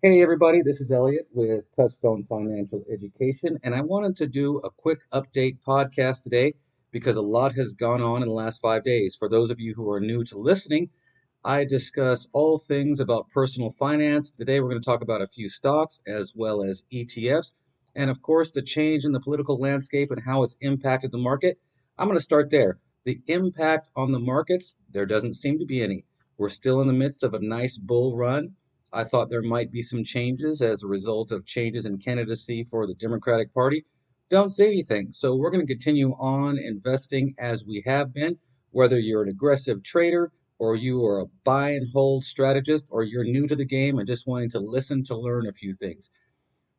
Hey everybody, this is Elliot with Touchstone Financial Education, and I wanted to do a quick update podcast today because a lot has gone on in the last 5 days. For those of you who are new to listening, I discuss all things about personal finance. Today we're going to talk about a few stocks as well as ETFs, and of course the change in the political landscape and how it's impacted the market. I'm going to start there. The impact on the markets, there doesn't seem to be any. We're still in the midst of a nice bull run. I thought there might be some changes as a result of changes in candidacy for the Democratic Party. Don't see anything. So we're going to continue on investing as we have been, whether you're an aggressive trader or you are a buy and hold strategist or you're new to the game and just wanting to listen to learn a few things.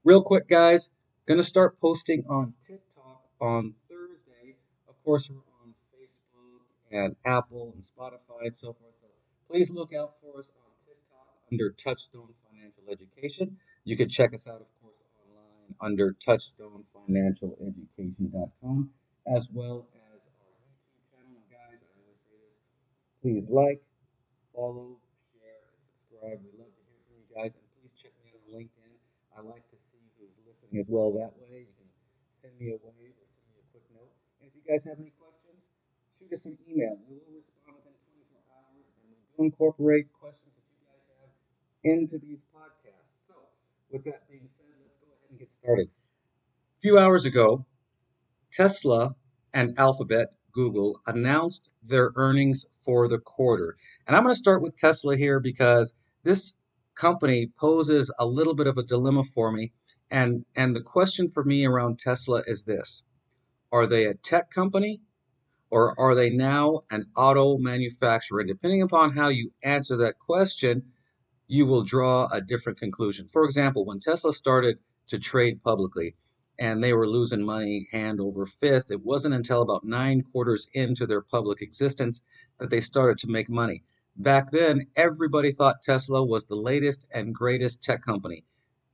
Real quick, guys, going to start posting on TikTok on Thursday. Of course, we're on Facebook and Apple and Spotify and so forth. So please look out for us on TikTok under Touchstone Financial Education. You can check us out, of course, online under touchstonefinancialeducation.com, as well as our YouTube channel. Guys, I always say this, please like, follow, share, and subscribe. We love to hear from you guys. And please check me out on LinkedIn. I like to see who's listening as well that way. You can send me a wave or send me a quick note. And if you guys have any questions, shoot us an email. We will respond within 24 hours. And we do incorporate questions that you guys have into these podcasts. So, with that being said, let's go ahead and get started. A few hours ago, Tesla and Alphabet, Google, announced their earnings for the quarter. And I'm going to start with Tesla here because this company poses a little bit of a dilemma for me. And the question for me around Tesla is this: are they a tech company or are they now an auto manufacturer? And depending upon how you answer that question, you will draw a different conclusion. For example, when Tesla started to trade publicly and they were losing money hand over fist, it wasn't until about 9 quarters into their public existence that they started to make money. Back then, everybody thought Tesla was the latest and greatest tech company.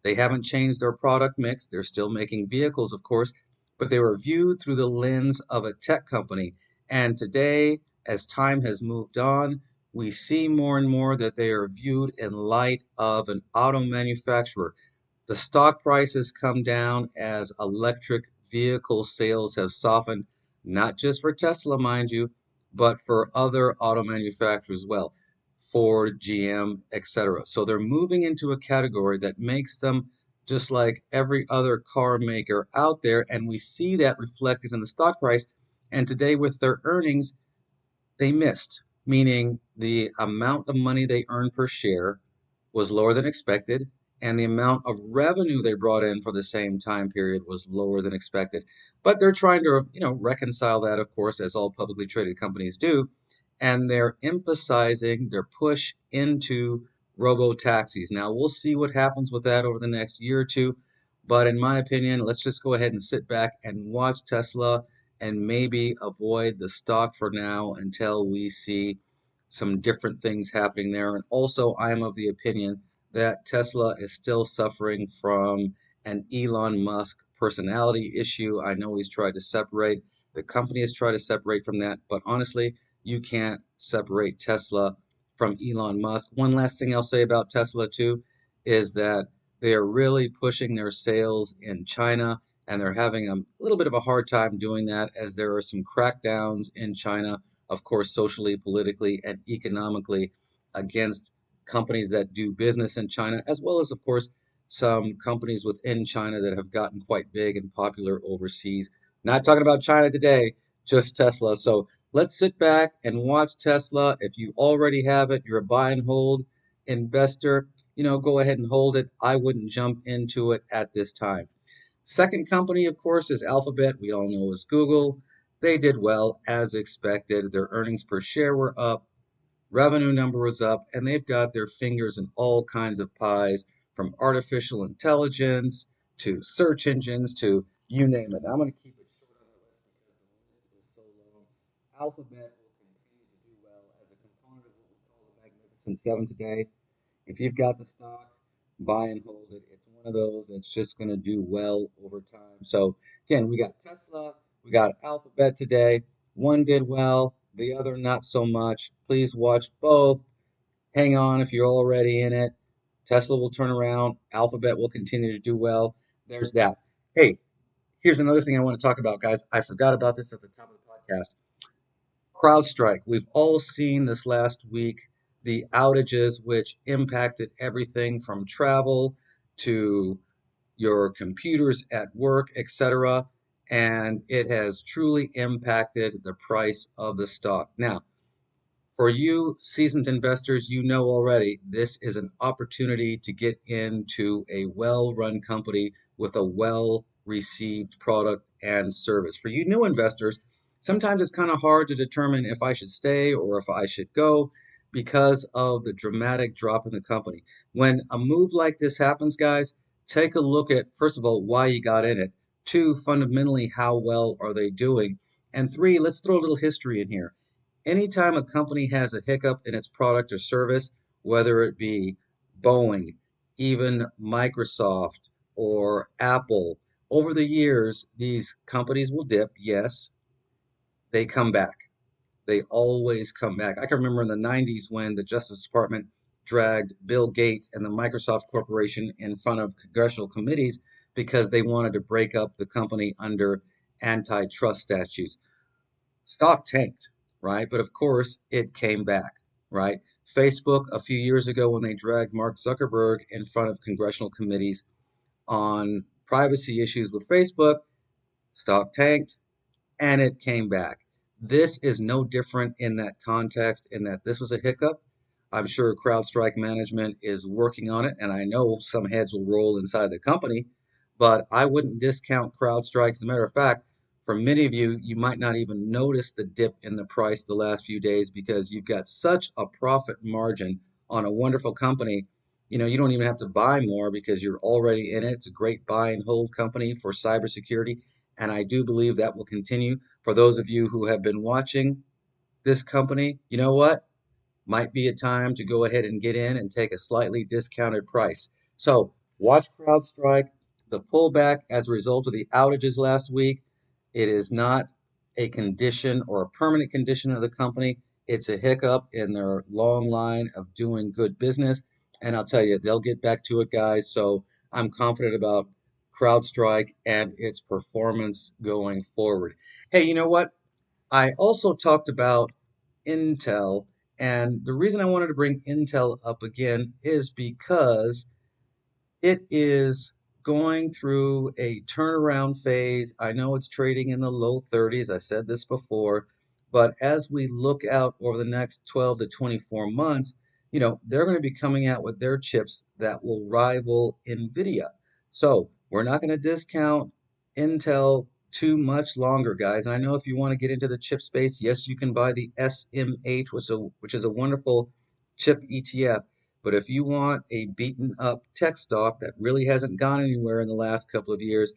They haven't changed their product mix. They're still making vehicles, of course, but they were viewed through the lens of a tech company. And today, as time has moved on, we see more and more that they are viewed in light of an auto manufacturer. The stock prices come down as electric vehicle sales have softened, not just for Tesla, mind you, but for other auto manufacturers as well, Ford, GM, etc. So they're moving into a category that makes them just like every other car maker out there, and we see that reflected in the stock price. And today, with their earnings, they missed, meaning the amount of money they earned per share was lower than expected, and the amount of revenue they brought in for the same time period was lower than expected. But they're trying to, reconcile that, of course, as all publicly traded companies do, and they're emphasizing their push into robo taxis. Now, we'll see what happens with that over the next year or two, but in my opinion, let's just go ahead and sit back and watch Tesla and maybe avoid the stock for now until we see some different things happening there. And also, I am of the opinion that Tesla is still suffering from an Elon Musk personality issue. I know he's tried to separate, the company has tried to separate from that, but honestly, you can't separate Tesla from Elon Musk. One last thing I'll say about Tesla, too, is that they are really pushing their sales in China, and they're having a little bit of a hard time doing that as there are some crackdowns in China, of course, socially, politically, and economically against companies that do business in China, as well as, of course, some companies within China that have gotten quite big and popular overseas. Not talking about China today, just Tesla. So let's sit back and watch Tesla. If you already have it, you're a buy and hold investor, go ahead and hold it. I wouldn't jump into it at this time. Second company, of course, is Alphabet. We all know is Google. They did well as expected. Their earnings per share were up, revenue number was up, and they've got their fingers in all kinds of pies from artificial intelligence to search engines to you name it. I'm going to keep it short on the list because the list is so long. Alphabet will continue to do well as a component of what we call the Magnificent Seven today. If you've got the stock, buy and hold it. It's one of those that's just going to do well over time. So again, we got Tesla, we got Alphabet today. One did well, the other not so much. Please watch both. Hang on if you're already in it. Tesla will turn around. Alphabet will continue to do well. There's that. Hey, here's another thing I want to talk about, guys. I forgot about this at the top of the podcast. Crowdstrike. We've all seen this last week the outages which impacted everything from travel to your computers at work, etc. And it has truly impacted the price of the stock. Now, for you seasoned investors, you know already this is an opportunity to get into a well-run company with a well-received product and service. For you new investors, sometimes it's kind of hard to determine if I should stay or if I should go because of the dramatic drop in the company. When a move like this happens, guys, take a look at, first of all, why you got in it. Two, fundamentally, how well are they doing? And three, let's throw a little history in here. Anytime a company has a hiccup in its product or service, whether it be Boeing, even Microsoft or Apple, over the years, these companies will dip. Yes, they come back. They always come back. I can remember in the 90s when the Justice Department dragged Bill Gates and the Microsoft Corporation in front of congressional committees because they wanted to break up the company under antitrust statutes. Stock tanked, right? But of course, it came back, right? Facebook, a few years ago, when they dragged Mark Zuckerberg in front of congressional committees on privacy issues with Facebook, stock tanked and it came back. This is no different in that context, in that this was a hiccup. I'm sure CrowdStrike management is working on it, and I know some heads will roll inside the company, but I wouldn't discount CrowdStrike. As a matter of fact, for many of you, you might not even notice the dip in the price the last few days because you've got such a profit margin on a wonderful company. You know, you don't even have to buy more because you're already in it. It's a great buy and hold company for cybersecurity, and I do believe that will continue. For those of you who have been watching this company, you know what? Might be a time to go ahead and get in and take a slightly discounted price. So watch CrowdStrike, the pullback as a result of the outages last week. It is not a condition or a permanent condition of the company. It's a hiccup in their long line of doing good business. And I'll tell you, they'll get back to it, guys. So I'm confident about CrowdStrike and its performance going forward. Hey, you know what? I also talked about Intel, and the reason I wanted to bring Intel up again is because it is going through a turnaround phase. I know it's trading in the low 30s. I said this before, but as we look out over the next 12 to 24 months, you know, they're going to be coming out with their chips that will rival NVIDIA. So we're not going to discount Intel too much longer, guys. And I know if you want to get into the chip space, yes, you can buy the SMH, which is a wonderful chip ETF. But if you want a beaten up tech stock that really hasn't gone anywhere in the last couple of years,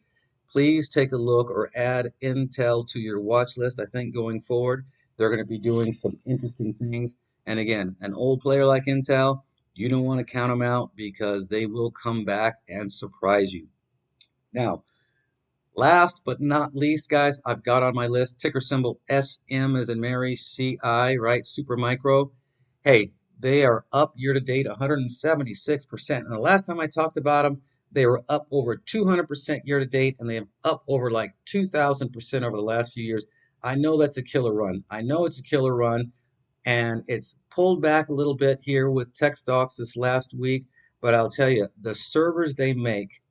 please take a look or add Intel to your watch list. I think going forward, they're going to be doing some interesting things. And again, an old player like Intel, you don't want to count them out because they will come back and surprise you. Now, last but not least, guys, I've got on my list ticker symbol SM as in Mary, CI, right? Super Micro. Hey, they are up year to date 176%. And the last time I talked about them, they were up over 200% year to date, and they have up over like 2,000% over the last few years. I know that's a killer run. I know it's a killer run, and it's pulled back a little bit here with tech stocks this last week. But I'll tell you, the servers they make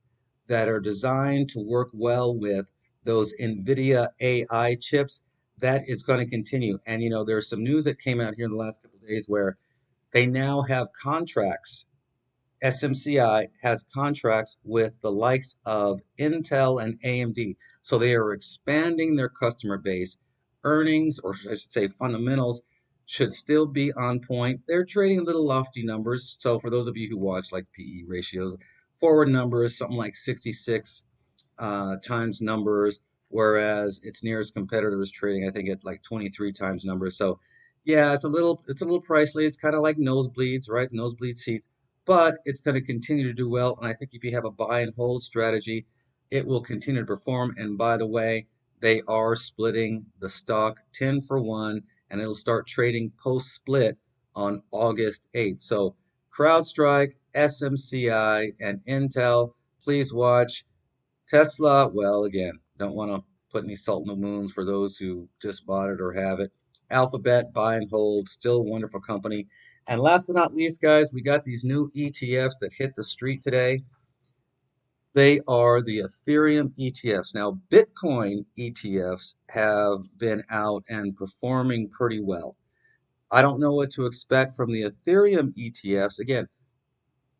that are designed to work well with those NVIDIA AI chips, that is going to continue. And you know, there's some news that came out here in the last couple of days where they now have contracts. SMCI has contracts with the likes of Intel and AMD. So they are expanding their customer base. Earnings, or I should say fundamentals, should still be on point. They're trading a little lofty numbers. So for those of you who watch like PE ratios, forward numbers, something like 66 times numbers, whereas its nearest competitor is trading, I think, at like 23 times numbers. So yeah, it's a little pricey. It's kind of like nosebleeds, right? Nosebleed seats, but it's going to continue to do well. And I think if you have a buy and hold strategy, it will continue to perform. And by the way, they are splitting the stock 10 for 1, and it'll start trading post split on August 8th. So CrowdStrike SMCI, and Intel. Please watch. Tesla, well, again, don't want to put any salt in the wounds for those who just bought it or have it. Alphabet, buy and hold, still a wonderful company. And last but not least, guys, we got these new ETFs that hit the street today. They are the Ethereum ETFs. Now, Bitcoin ETFs have been out and performing pretty well. I don't know what to expect from the Ethereum ETFs. Again,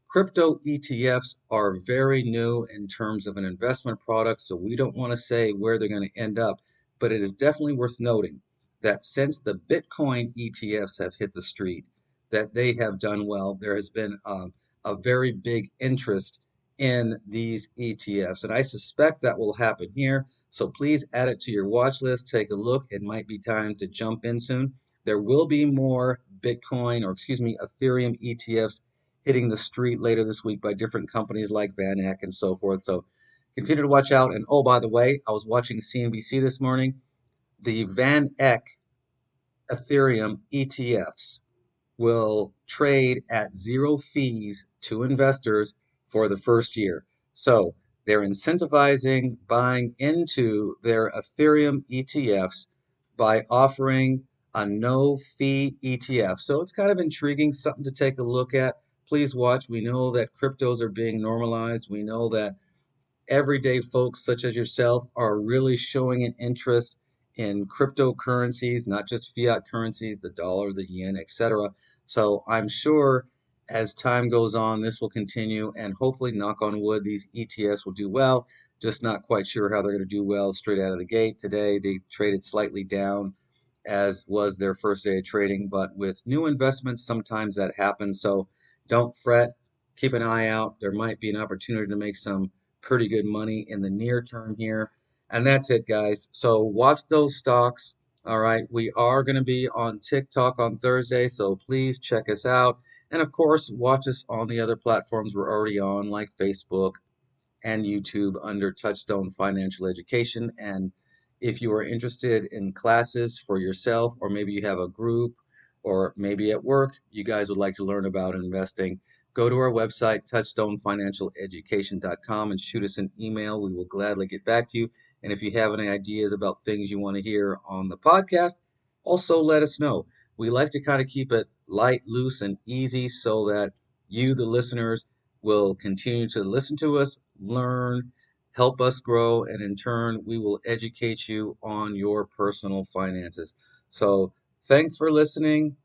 crypto ETFs are very new in terms of an investment product, so we don't want to say where they're going to end up, but it is definitely worth noting that since the Bitcoin ETFs have hit the street, that they have done well. There has been a very big interest in these ETFs, and I suspect that will happen here. So please add it to your watch list. Take a look. It might be time to jump in soon. There will be more Bitcoin, or excuse me, Ethereum ETFs hitting the street later this week by different companies like Van Eck and so forth. So continue to watch out. And oh, by the way, I was watching CNBC this morning. The Van Eck Ethereum ETFs will trade at zero fees to investors for the first year. So they're incentivizing buying into their Ethereum ETFs by offering a no fee ETF. So it's kind of intriguing, something to take a look at. Please watch. We know that cryptos are being normalized. We know that everyday folks such as yourself are really showing an interest in cryptocurrencies, not just fiat currencies, the dollar, the yen, etc. So I'm sure as time goes on, this will continue, and hopefully, knock on wood, these ETFs will do well. Just not quite sure how they're going to do well straight out of the gate. Today, they traded slightly down, as was their first day of trading, but with new investments, sometimes that happens. So don't fret. Keep an eye out. There might be an opportunity to make some pretty good money in the near term here. And that's it, guys. So watch those stocks. All right. We are going to be on TikTok on Thursday, so please check us out. And of course, watch us on the other platforms we're already on, like Facebook and YouTube, under Touchstone Financial Education. And if you are interested in classes for yourself, or maybe you have a group, or maybe at work, you guys would like to learn about investing, go to our website, touchstonefinancialeducation.com, and shoot us an email. We will gladly get back to you. And if you have any ideas about things you want to hear on the podcast, also let us know. We like to kind of keep it light, loose, and easy so that you, the listeners, will continue to listen to us, learn, help us grow, and in turn, we will educate you on your personal finances. So, thanks for listening.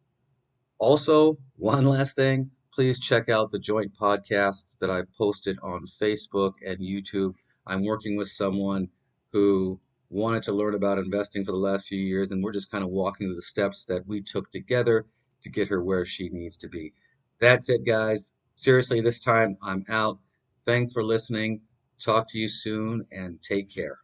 Also, one last thing, please check out the joint podcasts that I've posted on Facebook and YouTube. I'm working with someone who wanted to learn about investing for the last few years, and we're just kind of walking through the steps that we took together to get her where she needs to be. That's it, guys. Seriously, this time I'm out. Thanks for listening. Talk to you soon, and take care.